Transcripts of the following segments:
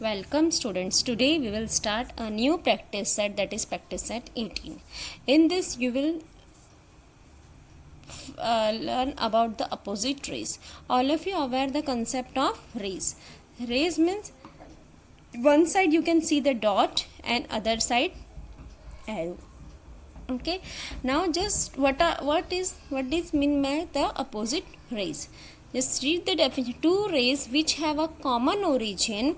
Welcome students. Today we will start a new practice set, that is practice set 18. In this you will learn about the opposite rays. All of you are aware the concept of rays. Rays means one side you can see the dot and other side arrow. Okay. Now just what is mean by the opposite rays? Just read the definition. Two rays which have a common origin.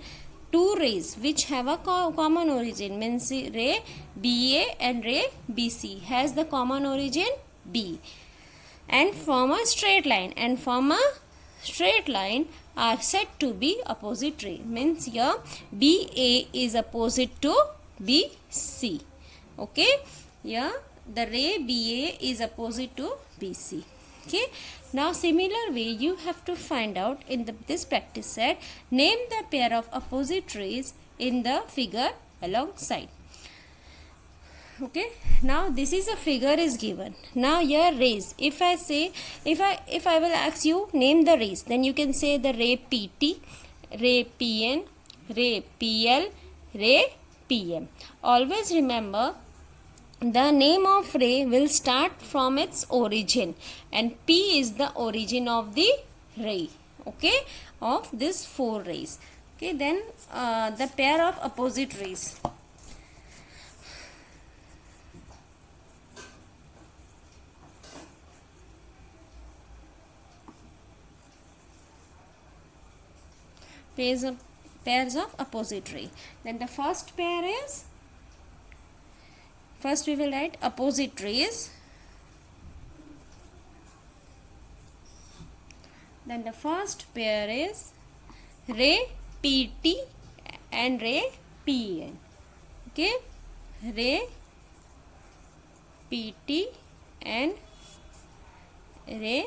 Two rays which have a common origin means ray BA and ray BC has the common origin B and form a straight line are said to be opposite ray. Means here BA is opposite to BC. Okay, here the ray BA is opposite to BC. Okay, now similar way you have to find out in this practice set, name the pair of opposite rays in the figure alongside. Okay, now this is a figure is given. Now here rays, if I will ask you name the rays, then you can say the ray PT, ray PN, ray PL, ray PM. Always remember the name of ray will start from its origin and P is the origin of the ray, okay, of these four rays. Okay, then the pair of opposite rays. Pairs of opposite ray. Then the first pair is, first we will write opposite rays. Then the first pair is ray PT and ray PN. Okay, ray PT and ray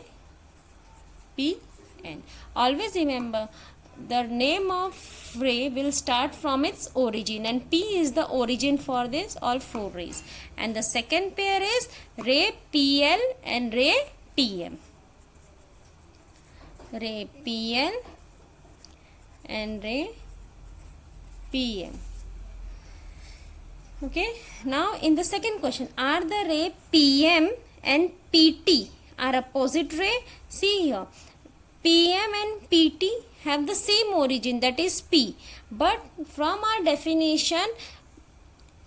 PN. Always remember the name of ray will start from its origin and P is the origin for this all four rays. And the second pair is ray PL and ray PM. Ray PL and ray PM. Okay, now in the second question, are the ray PM and PT are opposite ray? See here, PM and PT have the same origin, that is P, but from our definition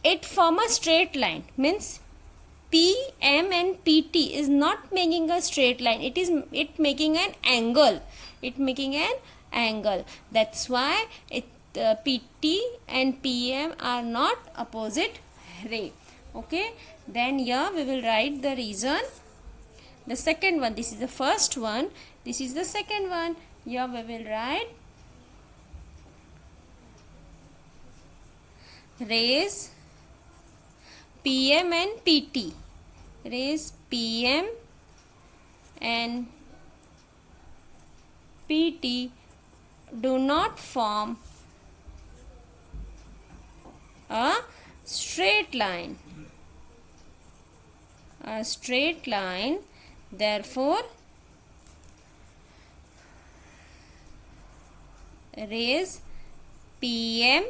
it form a straight line. Means PM and PT is not making a straight line, it making an angle, that's why PT and PM are not opposite ray. Okay, then here we will write the reason. The second one, this is the first one, this is the second one. Here we will write rays PM and PT. Rays PM and PT do not form a straight line. Therefore rays PM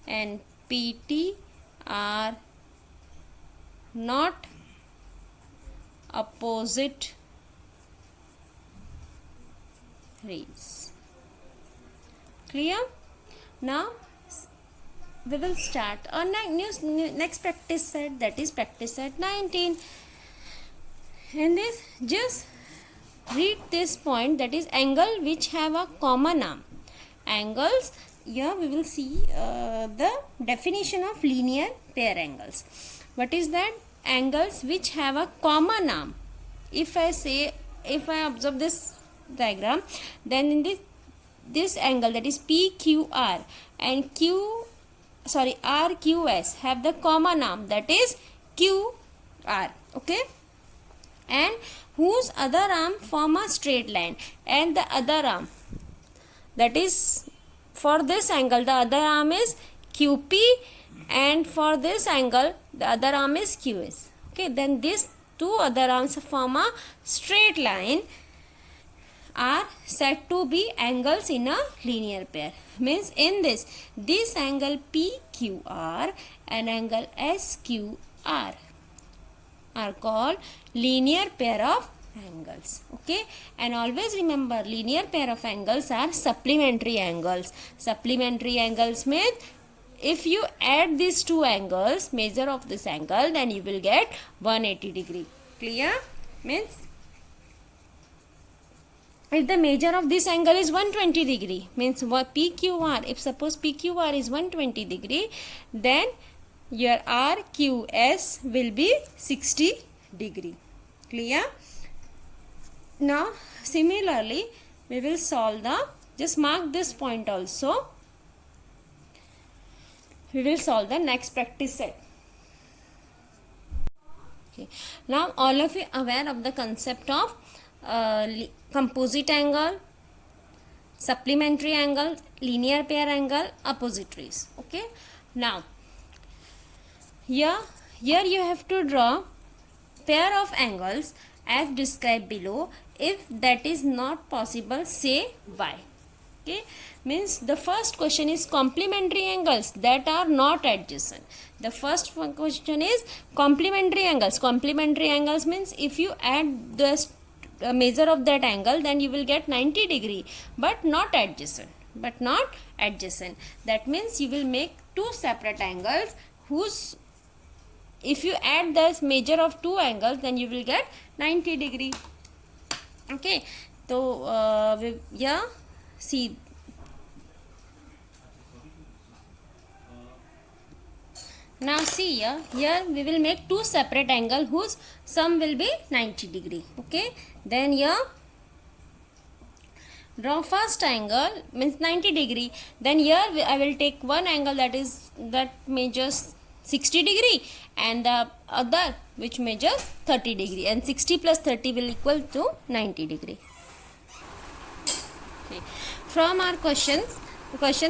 and PT are not opposite rays. Clear? Now we will start our next practice set, that is practice set 19. And this, just read this point, that is angle which have a common arm. Angles, here we will see the definition of linear pair angles. What is that? Angles which have a common arm. If I observe this diagram, then in this angle, that is PQR and RQS have the common arm, that is QR. Okay, and whose other arm form a straight line, and the other arm, that is for this angle the other arm is QP and for this angle the other arm is QS. Okay, then these two other arms form a straight line are said to be angles in a linear pair. Means in this angle PQR and angle SQR are called linear pair of angles. Okay, and always remember linear pair of angles are supplementary angles. Supplementary angles means if you add these two angles, measure of this angle, then you will get 180 degree. Clear? Means if the measure of this angle is 120 degree, means PQR, if suppose PQR is 120 degree, then your RQS will be 60 degree. Clear? Now similarly we will solve the, just mark this point also, we will solve the next practice set. Okay. Now all of you aware of the concept of composite angle, supplementary angle, linear pair angle, opposite rays. Okay. Now here you have to draw pair of angles as described below. If that is not possible, say why. Okay, means the first question is complementary angles that are not adjacent. The first question is complementary angles. Complementary angles means if you add the measure of that angle, then you will get 90 degree, but not adjacent. But not adjacent. That means you will make two separate angles whose, if you add the measure of two angles, then you will get 90 degree. Okay, so yeah, see, now see here we will make two separate angles whose sum will be 90 degree. Okay, then here draw first angle means 90 degree, then here I will take one angle that measures 60 degree and the other which measures 30 degree, and 60 plus 30 will equal to 90 degree. Okay. From our question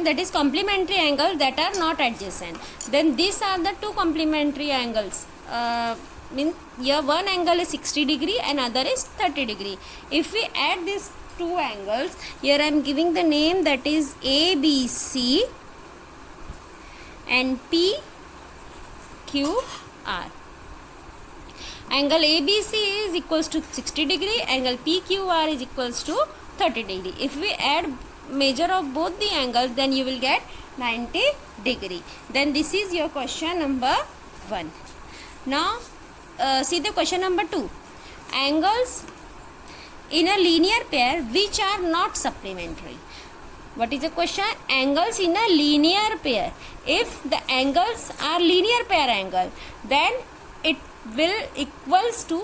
that is complementary angles that are not adjacent, then these are the two complementary angles. Means here one angle is 60 degree and other is 30 degree. If we add these two angles, here I am giving the name, that is ABC and PQR. Angle ABC is equals to 60 degree, angle PQR is equals to 30 degree. If we add measure of both the angles, then you will get 90 degree. Then this is your question number 1. Now see the question number 2. Angles in a linear pair which are not supplementary. What is the question? Angles in a linear pair. If the angles are linear pair angle, then it will equals to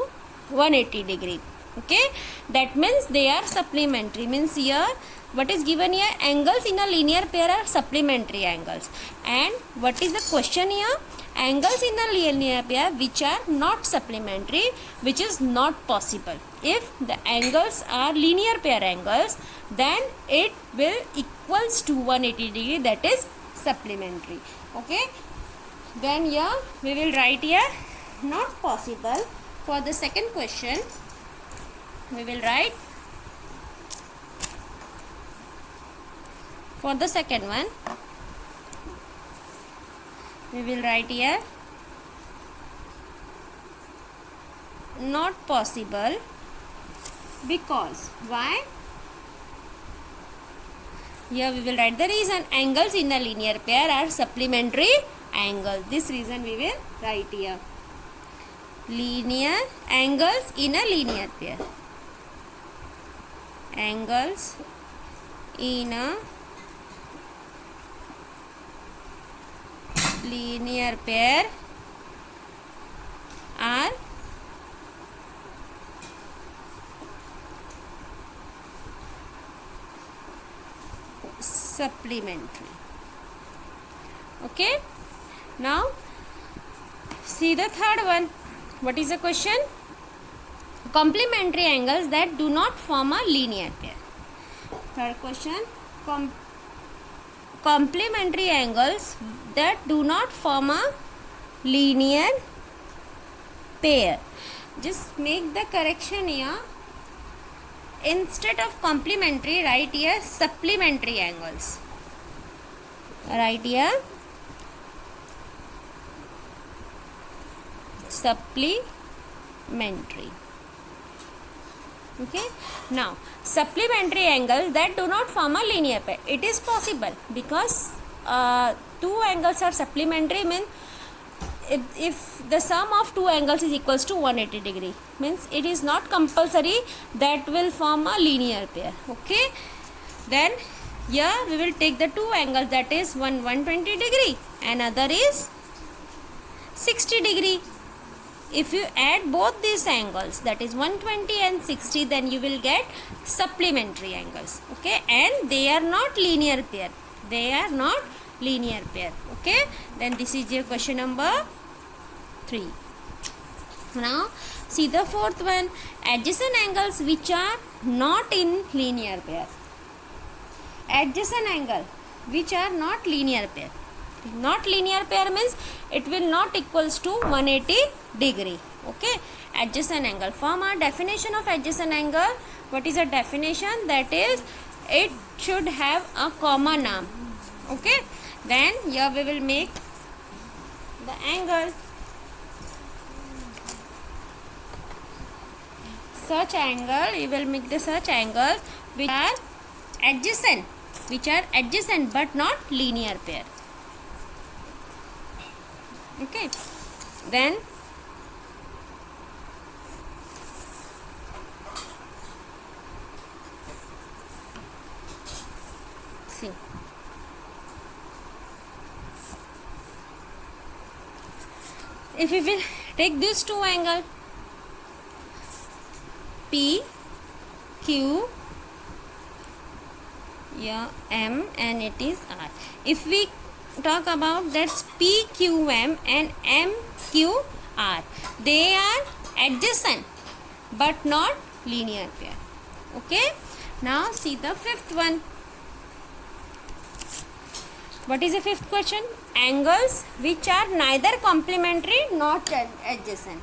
180 degree. Okay, that means they are supplementary. Means here what is given here, angles in a linear pair are supplementary angles. And what is the question here? Angles in a linear pair which are not supplementary, which is not possible. If the angles are linear pair angles, then it will equals to 180 degree, that is supplementary. Okay, then here we will write here not possible. For the second question we will write, for the second one we will write here not possible because. Why? Here we will write the reason, angles in a linear pair are supplementary angles. This reason we will write here. Linear angles in a linear pair. Angles in a linear pair are supplementary. Okay, now see the third one. What is the question? Complementary angles that do not form a linear pair. Third question, complementary angles that do not form a linear pair. Just make the correction here. Instead of complementary, write here supplementary angles. write here supplementary. Okay, now supplementary angles that do not form a linear pair. It is possible because two angles are supplementary, means if the sum of two angles is equals to 180 degree, means it is not compulsory that will form a linear pair. Okay, then here we will take the two angles, that is one 120 degree, another is 60 degree. If you add both these angles, that is 120 and 60, then you will get supplementary angles. Okay, and they are not linear pair. They are not linear pair. Okay, then this is your question number 3. Now see the fourth one, adjacent angles which are not in linear pair. Adjacent angle which are not linear pair. Not linear pair means it will not equals to 180 degree. Okay, adjacent angle. From our definition of adjacent angle, what is a definition? That is, it should have a common arm. Okay, then here we will make the angle. Such angle, you will make the such angle which are adjacent but not linear pair. Okay, then see, if we will take these two angles P, Q, yeah, M, and it is R. If we talk about that's PQM and MQR, they are adjacent but not linear pair. Okay, now see the fifth one. What is the fifth question? Angles which are neither complementary nor adjacent.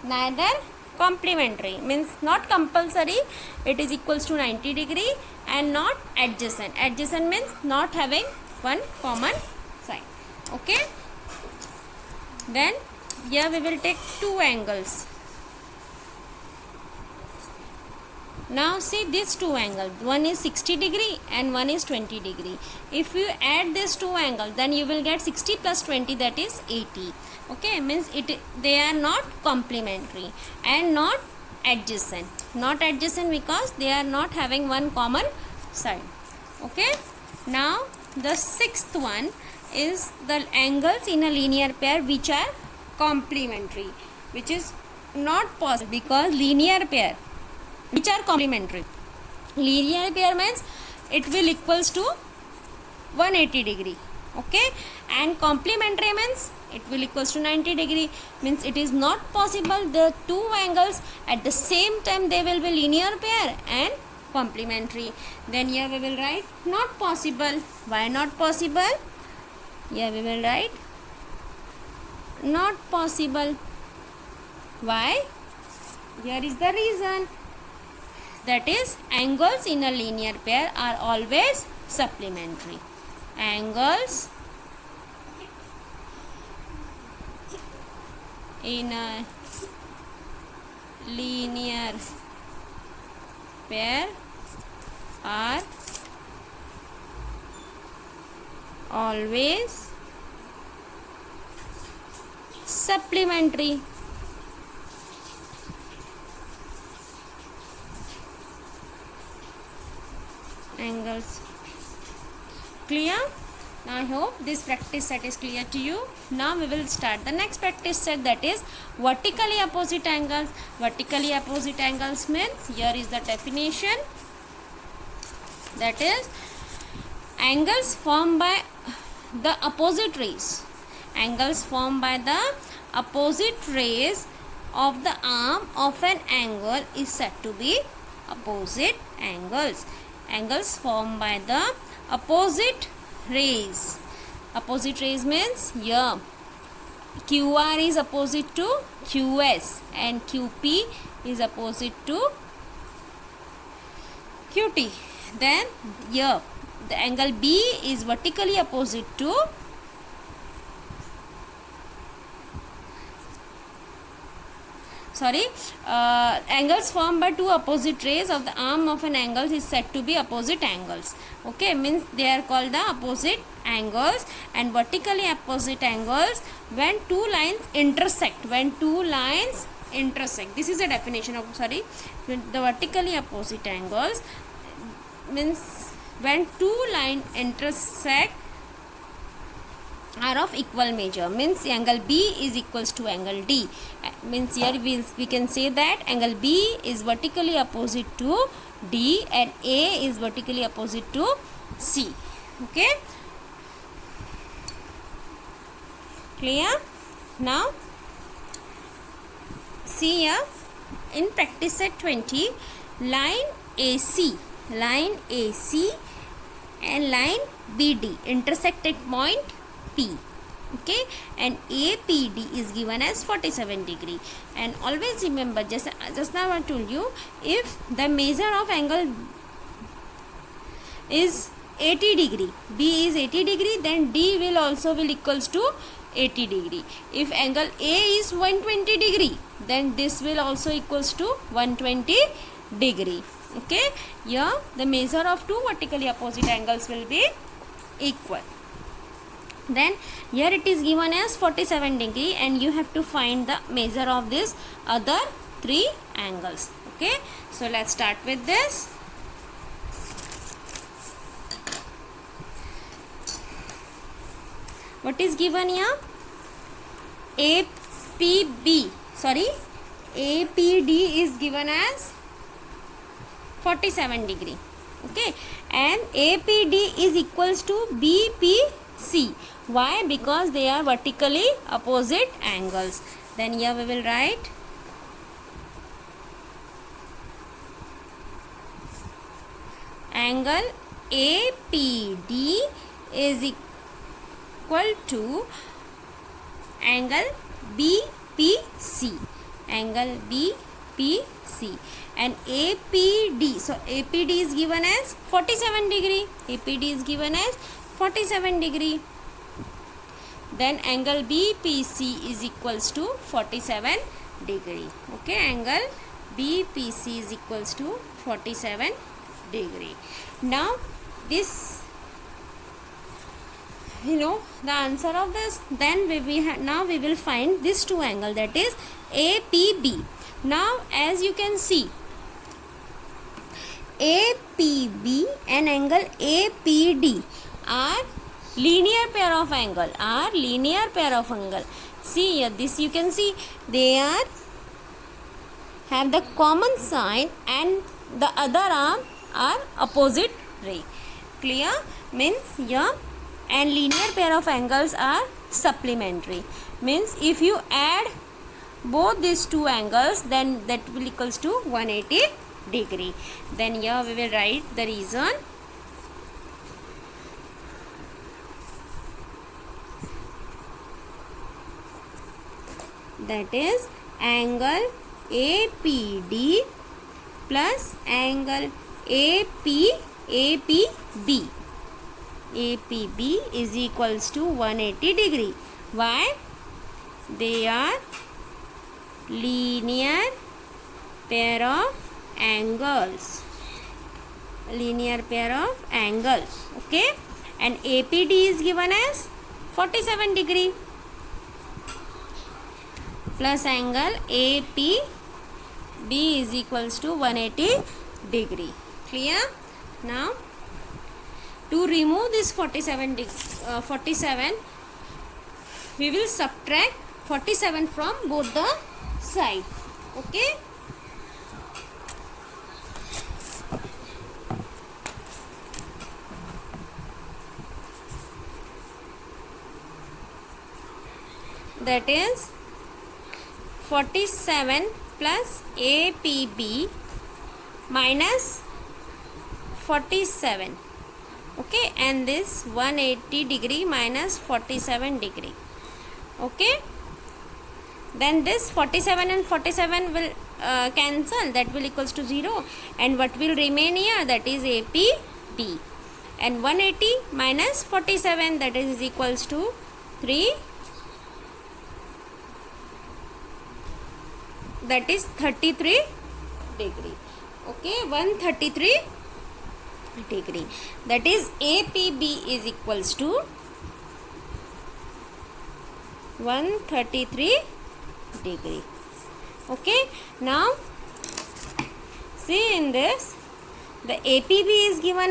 Neither complementary means not compulsory, it is equals to 90 degree, and not adjacent. Adjacent means not having one common side. Okay, then here we will take two angles. Now see these two angles, one is 60 degree and one is 20 degree. If you add these two angles, then you will get 60 plus 20, that is 80. Okay, means they are not complementary and not adjacent. Not adjacent because they are not having one common side. Okay, now the sixth one is the angles in a linear pair which are complementary, which is not possible because linear pair which are complementary. Linear pair means it will equals to 180 degree. Okay, and complementary means it will equals to 90 degree, means it is not possible the two angles at the same time they will be linear pair and complementary. Then here we will write not possible. Why not possible? Here we will write not possible. Why? Here is the reason. That is, angles in a linear pair are always supplementary. Angles in a linear pair are always supplementary. Angles. Clear? Now I hope this practice set is clear to you. Now we will start the next practice set, that is vertically opposite angles. Vertically opposite angles means, here is the definition, that is angles formed by the opposite rays. Angles formed by the opposite rays of the arm of an angle is said to be opposite angles. Angles formed by the opposite rays. Opposite rays means here QR is opposite to QS and QP is opposite to QT. Then here the angle B is vertically opposite to angles formed by two opposite rays of the arm of an angle is said to be opposite angles. Okay, means they are called the opposite angles. And vertically opposite angles when two lines intersect. This is a definition of the vertically opposite angles means when two lines intersect are of equal measure, means angle B is equals to angle D. Means here we can say that angle B is vertically opposite to D and A is vertically opposite to C. Okay, clear? Now see here in practice set 20, line AC and line BD intersect at point P. Okay, and APD is given as 47 degree. And always remember, just now I told you, if the measure of angle is 80 degree, B is 80 degree, then D will equals to 80 degree. If angle A is 120 degree, then this will also equals to 120 degree. Okay, here the measure of two vertically opposite angles will be equal. Then here it is given as 47 degree and you have to find the measure of this other three angles. Okay, so let's start with this. What is given here? APD is given as 47 degree. Okay, and APD is equals to BPC. Why? Because they are vertically opposite angles. Then here we will write angle APD is equal to angle BPC. And APD, so APD is given as 47 degree. Then angle BPC is equals to 47 degree. Okay, angle BPC is equals to 47 degree. Now this, the answer of this. Then we will find this two angle, that is APB. Now as you can see, APB and angle APD are linear pair of angle. See here, this you can see they have the common sign and the other arm are opposite ray. Clear? Means here, and linear pair of angles are supplementary. Means if you add both these two angles, then that will equals to 180 degree. Then here we will write the reason. That is angle APD plus angle APB is equals to 180 degree. Why? They are linear pair of angles. Okay, and APD is given as 47 degree plus angle APB is equals to 180 degree. Clear? Now to remove this 47, we will subtract 47 from both the side. Okay, that is 47 plus APB minus 47. Okay, and this 180 degree minus 47 degree. Okay, then this 47 and 47 will cancel, that will equals to 0, and what will remain here, that is APD. and 180 minus 47, that is equals to 3, that is 33 degree. Okay, 133 degree, that is APB is equals to 133 degree. Okay, now see in this the APB is given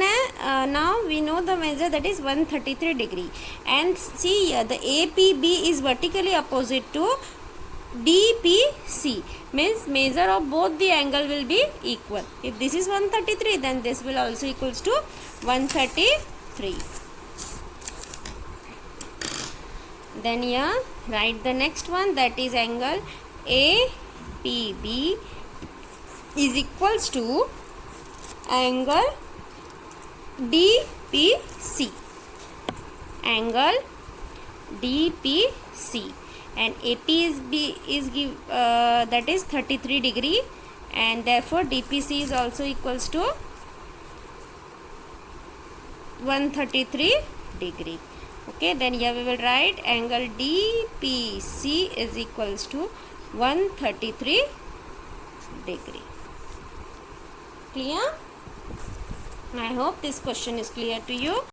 now we know the measure, that is 133 degree, and see here the APB is vertically opposite to DPC, means measure of both the angle will be equal. If this is 133, then this will also equals to 133. Then here write the next one, that is angle APB is equals to angle DPC, angle DPC, and AP is that is 33 degree, and therefore DPC is also equals to 133 degree. Okay, then here we will write angle DPC is equals to 133 degree. Clear? I hope this question is clear to you.